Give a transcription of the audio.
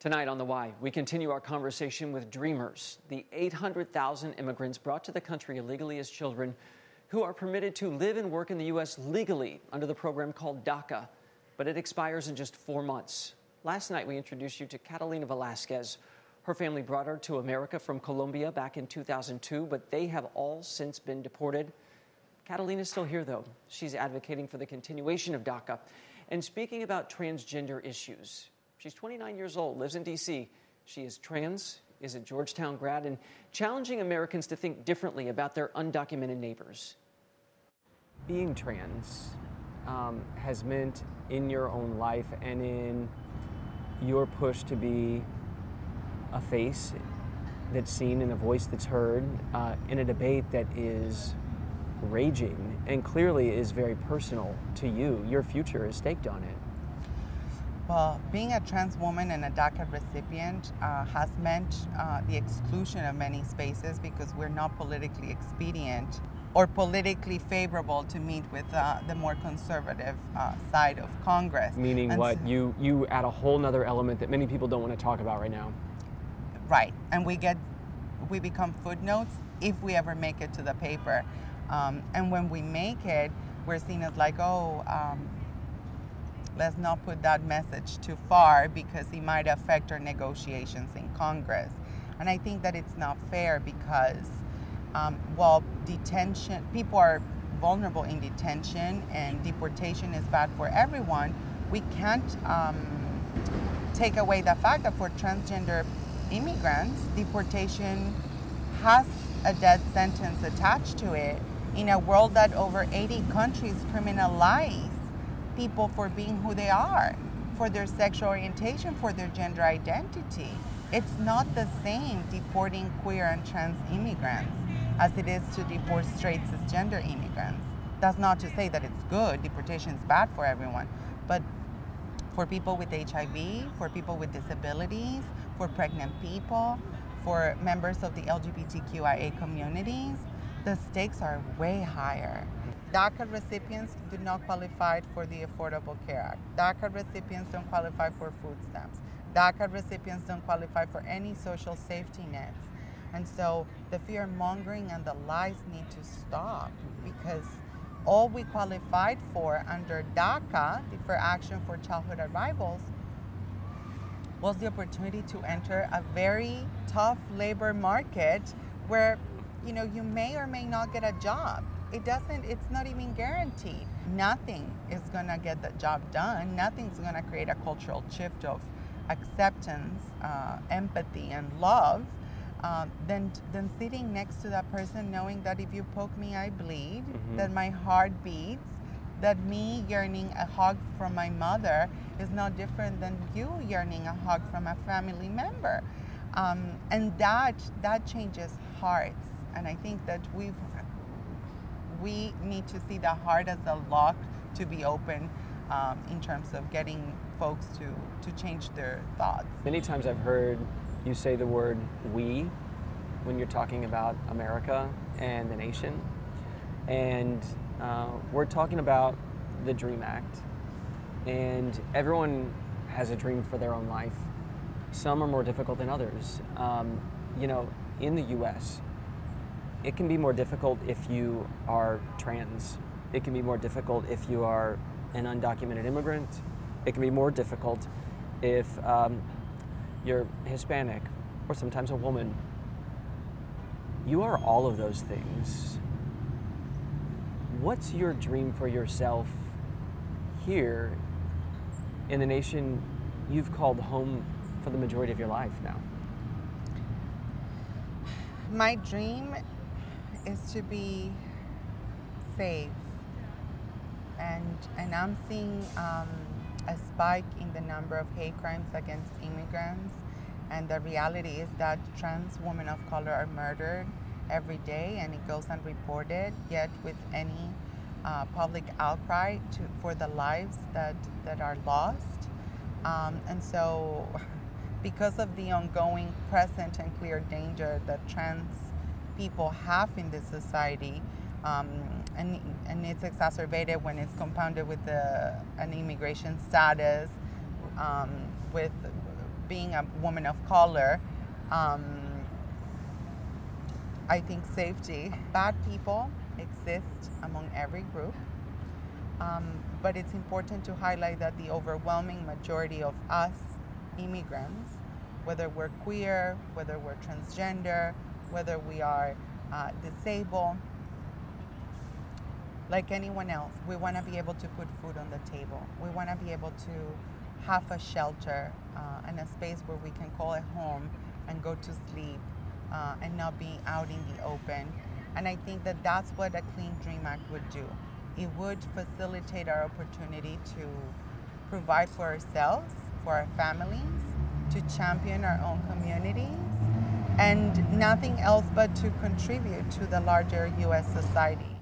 Tonight on The Why, we continue our conversation with Dreamers, the 800,000 immigrants brought to the country illegally as children who are permitted to live and work in the U.S. legally under the program called DACA, but it expires in just 4 months. Last night, we introduced you to Catalina Velasquez. Her family brought her to America from Colombia back in 2002, but they have all since been deported. Catalina's still here, though. She's advocating for the continuation of DACA and speaking about transgender issues. She's 29 years old, lives in D.C. She is trans, is a Georgetown grad, and challenging Americans to think differently about their undocumented neighbors. Being trans has meant in your own life and in your push to be a face that's seen and a voice that's heard in a debate that is raging and clearly is very personal to you. Your future is staked on it. Well, being a trans woman and a DACA recipient has meant the exclusion of many spaces because we're not politically expedient or politically favorable to meet with the more conservative side of Congress. Meaning what? So, you add a whole nother element that many people don't want to talk about right now. Right, and we become footnotes if we ever make it to the paper. And when we make it, we're seen as like, let's not put that message too far because it might affect our negotiations in Congress. And I think that it's not fair because while detention, people are vulnerable in detention and deportation is bad for everyone, we can't take away the fact that for transgender immigrants, deportation has a death sentence attached to it in a world that over 80 countries criminalize people for being who they are, for their sexual orientation, for their gender identity. It's not the same deporting queer and trans immigrants as it is to deport straight cisgender immigrants. That's not to say that it's good, deportation is bad for everyone, but for people with HIV, for people with disabilities, for pregnant people, for members of the LGBTQIA communities, the stakes are way higher. DACA recipients do not qualify for the Affordable Care Act. DACA recipients don't qualify for food stamps. DACA recipients don't qualify for any social safety nets. And so the fear mongering and the lies need to stop because all we qualified for under DACA, Deferred Action for Childhood Arrivals, was the opportunity to enter a very tough labor market where, you may or may not get a job. It's not even guaranteed. Nothing is gonna get the job done. Nothing's gonna create a cultural shift of acceptance, empathy, and love than sitting next to that person knowing that if you poke me, I bleed, that my heart beats, that me yearning a hug from my mother is not different than you yearning a hug from a family member. And that changes hearts. And I think that we need to see the heart as a lock to be open in terms of getting folks to change their thoughts. Many times I've heard you say the word we when you're talking about America and the nation. And we're talking about the DREAM Act. And everyone has a dream for their own life. Some are more difficult than others. In the U.S., it can be more difficult if you are trans. It can be more difficult if you are an undocumented immigrant. It can be more difficult if you're Hispanic or sometimes a woman. You are all of those things. What's your dream for yourself here in the nation you've called home for the majority of your life now? My dream is to be safe, and I'm seeing a spike in the number of hate crimes against immigrants, and the reality is that trans women of color are murdered every day and it goes unreported, yet with any public outcry for the lives that are lost. And so because of the ongoing present and clear danger that trans people have in this society, and it's exacerbated when it's compounded with an immigration status, with being a woman of color, I think safety. Bad people exist among every group, but it's important to highlight that the overwhelming majority of us immigrants, whether we're queer, whether we're transgender, whether we are disabled, like anyone else, we want to be able to put food on the table. We want to be able to have a shelter and a space where we can call it home and go to sleep and not be out in the open. And I think that that's what a Clean Dream Act would do. It would facilitate our opportunity to provide for ourselves, for our families, to champion our own communities, and nothing else but to contribute to the larger U.S. society.